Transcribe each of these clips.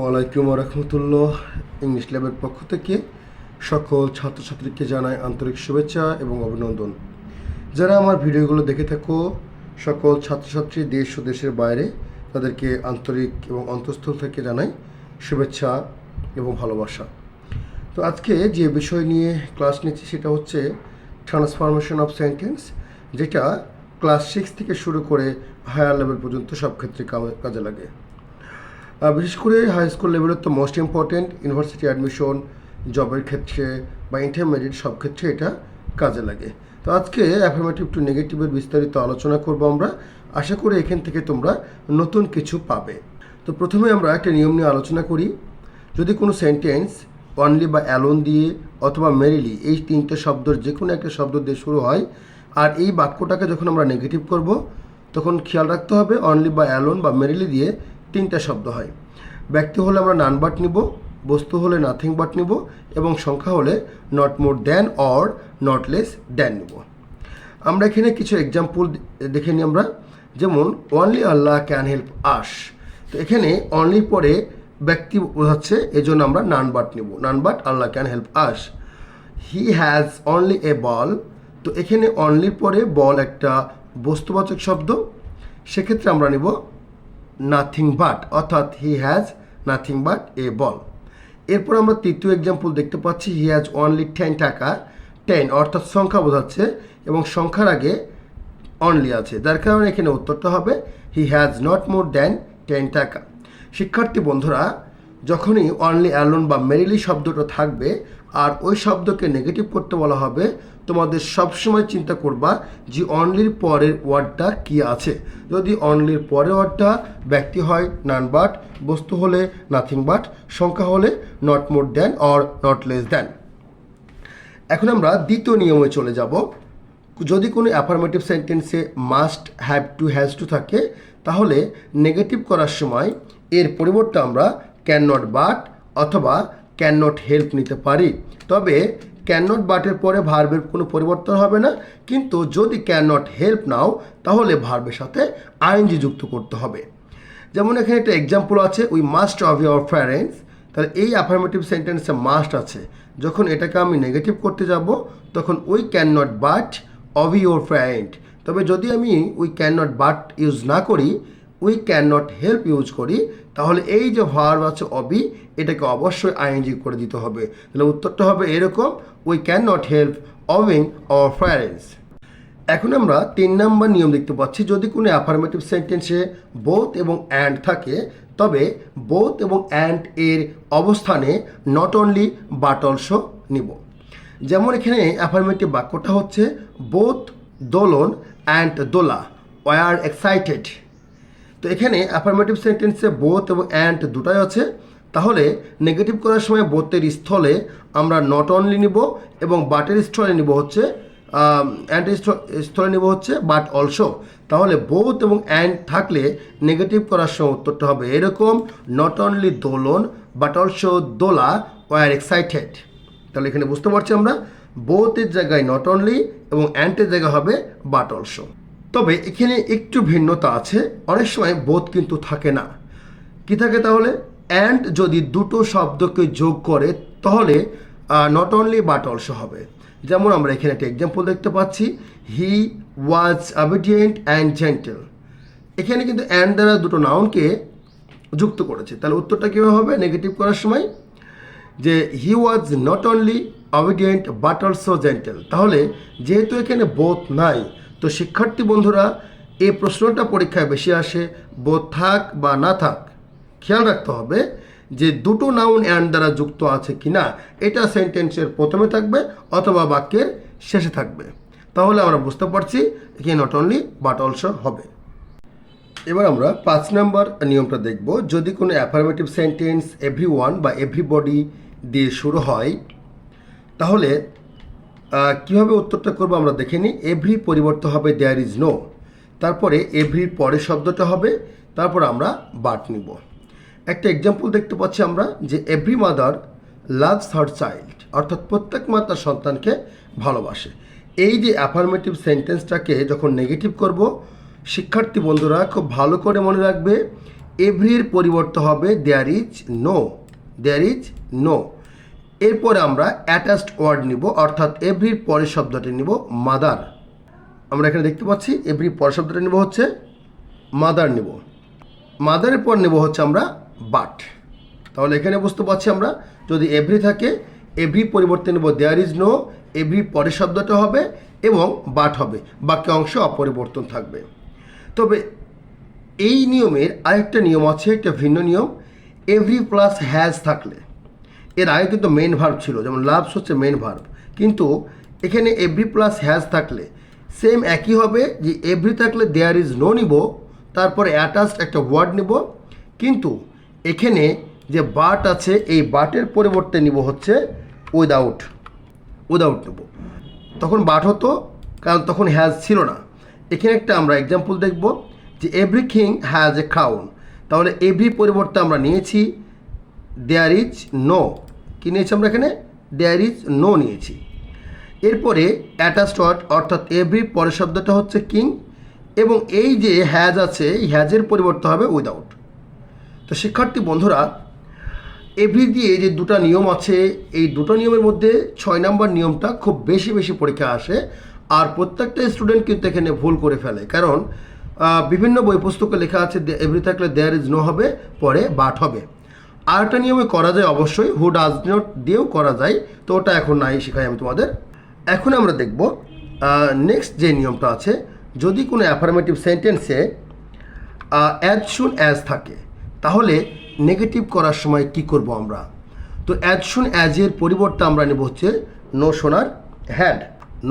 আসসালামু আলাইকুম রহমতুল্লাহ। ইংলিশ ল্যাবের পক্ষ থেকে সকল ছাত্রছাত্রীকে জানাই আন্তরিক শুভেচ্ছা এবং অভিনন্দন। যারা আমার ভিডিওগুলো দেখে থাকো, সকল ছাত্রছাত্রী দেশ ও দেশের বাইরে, তাদেরকে আন্তরিক এবং অন্তঃস্থল থেকে জানাই শুভেচ্ছা এবং ভালোবাসা। তো আজকে যে বিষয় নিয়ে ক্লাস নিচ্ছি সেটা হচ্ছে ট্রান্সফরমেশন অফ সেন্টেন্স, যেটা ক্লাস 6 থেকে শুরু করে হায়ার লেভেল পর্যন্ত সব ক্ষেত্রে কাজে লাগে। বিশেষ করে হাই স্কুল লেভেলের তো মোস্ট ইম্পর্টেন্ট, ইউনিভার্সিটি অ্যাডমিশন, জবের ক্ষেত্রে বা ইন্টারমিডিয়েট সব ক্ষেত্রে এটা কাজে লাগে। তো আজকে অ্যাফার্মেটিভ টু নেগেটিভের বিস্তারিত আলোচনা করব আমরা। আশা করি এখান থেকে তোমরা নতুন কিছু পাবে। তো প্রথমে আমরা একটা নিয়ম নিয়ে আলোচনা করি। যদি কোনো সেন্টেন্স অনলি বা অ্যালোন দিয়ে অথবা মেরিলি, এই তিনটে শব্দের যে কোনো একটা শব্দ দিয়ে শুরু হয়, আর এই বাক্যটাকে যখন আমরা নেগেটিভ করব, তখন খেয়াল রাখতে হবে অনলি বা অ্যালোন বা মেরিলি দিয়ে তিনটা শব্দ হয়। ব্যক্তি হলে আমরা নান বাট নিব, বস্তু হলে নাথিং বাট নিব, এবং সংখ্যা হলে not more than or not less than নিব। আমরা এখানে কিছু এক্সাম্পল দেখে নিই আমরা। যেমন অনলি আল্লাহ ক্যান হেল্প আস। তো এখানে অনলি পরে ব্যক্তি বোঝাচ্ছে, এজন্য আমরা নান বাট নিব, none but Allah can help us. He has only a ball. তো এখানে অনলির পরে বল একটা বস্তুবাচক শব্দ, সেক্ষেত্রে আমরা নিব নাথিং বাট, অর্থাৎ হি হ্যাজ নাথিং বাট এ বল। এরপর আমরা তৃতীয় এক্সাম্পল দেখতে পাচ্ছি, হি হ্যাজ অনলি 10 টাকা। 10 অর্থাৎ সংখ্যা বোঝাচ্ছে এবং সংখ্যার আগে অনলি আছে, যার কারণে এখানে উত্তরটা হবে he has not more than 10 টাকা। শিক্ষার্থী বন্ধুরা, যখনই অনলি অ্যালোন বা মেরিলি শব্দটা থাকবে আর ওই শব্দকে নেগেটিভ করতে বলা হবে, তোমাদের সবসময় চিন্তা করবা যে অনলির পরের ওয়ার্ডটা কি আছে। যদি অনলির পরের ওয়ার্ডটা ব্যক্তি হয় নান বাট, বস্তু হলে নাথিং বাট, সংখ্যা হলে not more than or not less than. এখন আমরা দ্বিতীয় নিয়মে চলে যাব। যদি কোনো অ্যাফার্মেটিভ সেন্টেন্সে must, have to, has to থাকে, তাহলে নেগেটিভ করার সময় এর পরিবর্তে আমরা ক্যান নট বাট অথবা ক্যান নট হেল্প নিতে পারি। তবে ক্যান নট বাটের পরে ভার্বের কোনো পরিবর্তন হবে না, কিন্তু যদি ক্যান নট হেল্প নাও, তাহলে ভার্বের সাথে আইএনজি যুক্ত করতে হবে। যেমন এখানে একটা এক্সাম্পল আছে, we must of your parents. তাহলে এই অ্যাফার্মেটিভ সেন্টেন্সে মাস্ট আছে, যখন এটাকে আমি নেগেটিভ করতে যাব তখন we can not but of your parent. তবে যদি আমি we can not but use না করি, we can not help use করি, তাহলে এই যে ভার্ব আছে অবি, এটাকে অবশ্যই আইএনজি করে দিতে হবে। তাহলে উত্তরটা হবে এরকম, উই ক্যান নট হেল্প অভিং আওয়ার প্যারেন্টস। এখন আমরা 3 নম্বর নিয়ম দেখতে পাচ্ছি। যদি কোনো অ্যাফার্মেটিভ সেন্টেন্সে বোথ এবং অ্যান্ড থাকে, তবে বোথ এবং অ্যান্ড এর অবস্থানে নট অনলি বাট অলসো নিব। যেমন এখানে অ্যাফার্মেটিভ বাক্যটা হচ্ছে both Dolon and Dola were excited. তো এখানে অ্যাফার্মেটিভ সেন্টেন্সে বোথ এবং অ্যান্ড দুটাই আছে, তাহলে নেগেটিভ করার সময় বোথের স্থলে আমরা নট অনলি নিব এবং বাটের স্থলে নিব হচ্ছে অ্যান্ড স্থলে নিব হচ্ছে বাট অলসো। তাহলে বোথ এবং অ্যান্ড থাকলে নেগেটিভ করার সময় উত্তরটা হবে এরকম, not only Dolon but also Dola were excited. তাহলে এখানে বুঝতে পারছি আমরা বোথের জায়গায় নট অনলি এবং অ্যান্ডের জায়গা হবে বাট অলসো। তবে এখানে একটু ভিন্নতা আছে, অনেক সময় বোথ কিন্তু থাকে না। কি থাকে তাহলে? অ্যান্ড যদি দুটো শব্দকে যোগ করে তাহলে নট অনলি বাট অলসো হবে। যেমন আমরা এখানে একটা এক্সাম্পল দেখতে পাচ্ছি, হি ওয়াজ অবিডিয়েন্ট অ্যান্ড জেন্টেল। এখানে কিন্তু অ্যান্ড দ্বারা দুটো নাউনকে যুক্ত করেছে। তাহলে উত্তরটা কীভাবে হবে নেগেটিভ করার সময়? যে he was not only obedient but also gentle. তাহলে যেহেতু এখানে বোথ নাই, তো শিক্ষার্থী বন্ধুরা, এই প্রশ্নটা পরীক্ষায় বেশি আসে, বোথ থাক বা না থাক, খেয়াল রাখতে হবে যে দুটো নাউন অ্যান্ড দ্বারা যুক্ত আছে কি না। এটা সেন্টেন্সের প্রথমে থাকবে অথবা বাক্যের শেষে থাকবে, তাহলে আমরা বুঝতে পারছি এখানে নট অনলি বাট অলসো হবে। এবার আমরা 5 নম্বর নিয়মটা দেখব। যদি কোনো অ্যাফার্মেটিভ সেন্টেন্স এভরিওয়ান বা এভরিবডি দিয়ে শুরু হয়, তাহলে কীভাবে উত্তরটা করবো আমরা দেখে নিই। এভরি পরিবর্তন হবে দেয়ার ইজ নো, তারপরে এভরির পরের শব্দটা হবে, তারপর আমরা বাট নিব। একটা এক্সাম্পল দেখতে পাচ্ছি আমরা যে every mother loves her child, অর্থাৎ প্রত্যেক মা তার সন্তানকে ভালোবাসে। এই যে অ্যাফার্মেটিভ সেন্টেন্সটাকে যখন নেগেটিভ করব, শিক্ষার্থী বন্ধুরা খুব ভালো করে মনে রাখবে, এভরির পরিবর্তে হবে there is no, there is no. এরপরে আমরা অ্যাটাচড ওয়ার্ড নিব, অর্থাৎ এভরির পরের শব্দটি নিব মাদার। আমরা এখানে দেখতে পাচ্ছি এভরি পরের শব্দটা নিব হচ্ছে মাদার নিব, মাদারের পর নেব হচ্ছে আমরা বাট। তাহলে এখানে বুঝতে পারছি আমরা যদি এভরি থাকে এভরি পরিবর্তে নেব দেয়ার ইজ নো, এভরি পরের শব্দটা হবে এবং বাট হবে, বাকি অংশ অপরিবর্তন থাকবে। তবে এই নিয়মের আরেকটা নিয়ম আছে, একটা ভিন্ন নিয়ম। এভরি প্লাস হ্যাজ থাকলে, এর আগে কিন্তু মেন ভার্ব ছিল, যেমন লাভস হচ্ছে মেন ভার্ব, কিন্তু এখানে এভরি প্লাস হ্যাজ থাকলে সেম একই হবে, যে এভরি থাকলে দেয়ার ইজ নো নিব, তারপরে অ্যাটাচড একটা ওয়ার্ড নিব, কিন্তু এখানে যে বাট আছে এই বাটের পরিবর্তে নিব হচ্ছে উইদাউট, উইদাউট নেব। তখন বাট হতো, কারণ তখন হ্যাজ ছিল না। এখানে একটা আমরা এক্সাম্পল দেখব যে এভরিথিং হ্যাজ এ ক্রাউন, তাহলে এভরি পরিবর্তে আমরা নিয়েছি দেয়ার ইজ নো, কী নিয়েছি আমরা এখানে দেয়ার ইজ নো নিয়েছি। এরপরে অ্যাটাচড ওয়ার্ড, অর্থাৎ এভরি পরের শব্দটা হচ্ছে কিং, এবং এই যে হ্যাজ আছে এই হ্যাজের পরিবর্তে হবে উইদাউট। তো শিক্ষার্থী বন্ধুরা, এভরি দিয়ে যে দুটো নিয়ম আছে, এই দুটো নিয়মের মধ্যে 6 নম্বর নিয়মটা খুব বেশি বেশি পরীক্ষা আসে, আর প্রত্যেকটা স্টুডেন্ট কিন্তু এখানে ভুল করে ফেলে, কারণ বিভিন্ন বই পুস্তকে লেখা আছে এভরি থাকলে দেয়ার ইজ নো হবে, পরে বাট হবে। আর একটা নিয়মে করা যায় অবশ্যই, হু ডাজ নট দিয়েও করা যায়, তো ওটা এখন নাই শেখাই আমি তোমাদের। এখন আমরা দেখব নেক্সট যে নিয়মটা আছে, যদি কোনো অ্যাফার্মেটিভ সেন্টেন্সে অ্যাজ সুন অ্যাজ থাকে, তাহলে নেগেটিভ করার সময় কি করব আমরা? তো অ্যাজ সুন অ্যাজের পরিবর্তে আমরা নেব হচ্ছে no sooner had,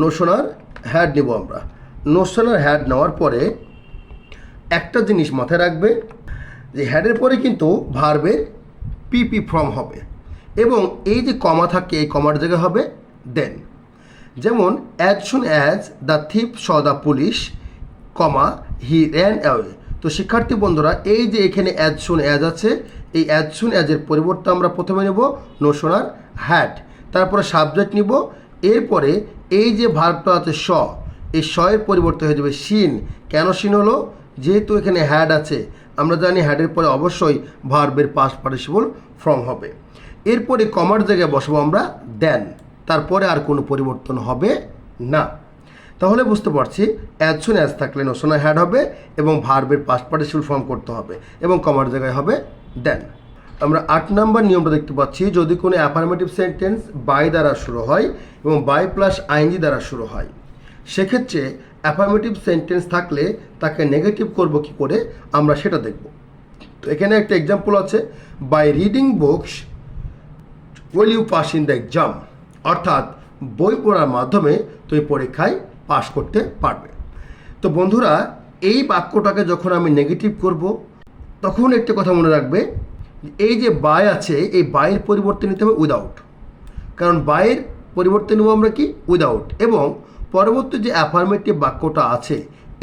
no sooner had নেব আমরা। নো সোনার হ্যাড নেওয়ার পরে একটা জিনিস মাথায় রাখবে, যে হ্যাডের পরে কিন্তু ভার্বের পিপি ফর্ম হবে, এবং এই যে কমা থাকে এই কমার জায়গায় হবে দেন। যেমন as soon as the thief saw the police, comma he ran away. তো শিক্ষার্থী বন্ধুরা, এই যে এখানে অ্যাজ সুন অ্যাজ আছে, এই অ্যাজ সুন অ্যাজের পরিবর্তে আমরা প্রথমে নেব নো সোনার হ্যাড, তারপরে সাবজেক্ট নিব, এরপরে এই যে ভার্বটা আছে স, এই স এর পরিবর্তে হয়ে যাবে শিন। কেন শিন হলো? যেহেতু এখানে হ্যাড আছে, আমরা জানি হ্যাডের পরে অবশ্যই ভার্বের পাস্ট পার্টিসিপল ফর্ম হবে। এরপরে কমার জায়গায় বসবো আমরা দেন, তারপরে আর কোনো পরিবর্তন হবে না। তাহলে বুঝতে পারছি অ্যাজ সুন অ্যাজ থাকলে নো সোনার হ্যাড হবে এবং ভার্বের পাস্ট পার্টিসিপল ফর্ম করতে হবে, এবং কমার জায়গায় হবে দেন। আমরা 8 নম্বর নিয়মটা দেখতে পাচ্ছি, যদি কোনো অ্যাফার্মেটিভ সেন্টেন্স বাই দ্বারা শুরু হয় এবং বাই প্লাস আইএনজি দ্বারা শুরু হয়, সেক্ষেত্রে অ্যাফার্মেটিভ সেন্টেন্স থাকলে তাকে নেগেটিভ করব কি করে আমরা সেটা দেখব। তো এখানে একটা এক্সাম্পল আছে, by reading books will you pass in the exam, অর্থাৎ বই পড়ার মাধ্যমে তুমি পরীক্ষায় পাস করতে পারবে। তো বন্ধুরা, এই বাক্যটাকে যখন আমি নেগেটিভ করব, তখন একটা কথা মনে রাখবে, এই যে বাই আছে এই বাইয়ের পরিবর্তে নিতে হবে উইদাউট, কারণ বাইয়ের পরিবর্তে নেব আমরা কি উইদাউট, এবং পরবর্তী যে অ্যাফার্মেটিভ বাক্যটা আছে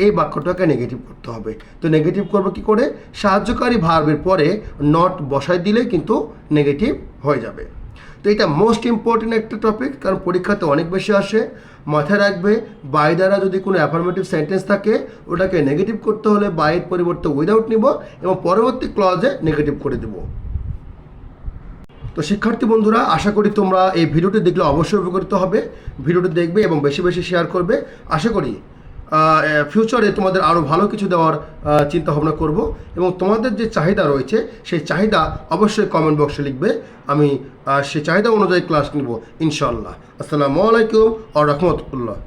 এই বাক্যটাকে নেগেটিভ করতে হবে। তো নেগেটিভ করবো কি করে? সাহায্যকারী ভার্বের পরে নট বসাই দিলে কিন্তু নেগেটিভ হয়ে যাবে। তো এটা মোস্ট ইম্পর্টেন্ট একটা টপিক, কারণ পরীক্ষাতে অনেক বেশি আসে। মাথায় রাখবে, বাই দ্বারা যদি কোনো অ্যাফার্মেটিভ সেন্টেন্স থাকে ওটাকে নেগেটিভ করতে হলে বাইয়ের পরিবর্তে উইদাউট নিব এবং পরবর্তী ক্লজে নেগেটিভ করে দেব। তো শিক্ষার্থী বন্ধুরা, আশা করি তোমরা এই ভিডিওটি দেখলে অবশ্যই উপকৃত হবে। ভিডিওটি দেখবে এবং বেশি বেশি শেয়ার করবে। আশা করি ফিউচারে তোমাদের আরও ভালো কিছু দেওয়ার চিন্তা ভাবনা করব, এবং তোমাদের যে চাহিদা রয়েছে সেই চাহিদা অবশ্যই কমেন্ট বক্সে লিখবে। আমি সেই চাহিদা অনুযায়ী ক্লাস নিব ইনশাআল্লাহ। আসসালামু আলাইকুম ওয়া রাহমাতুল্লাহ।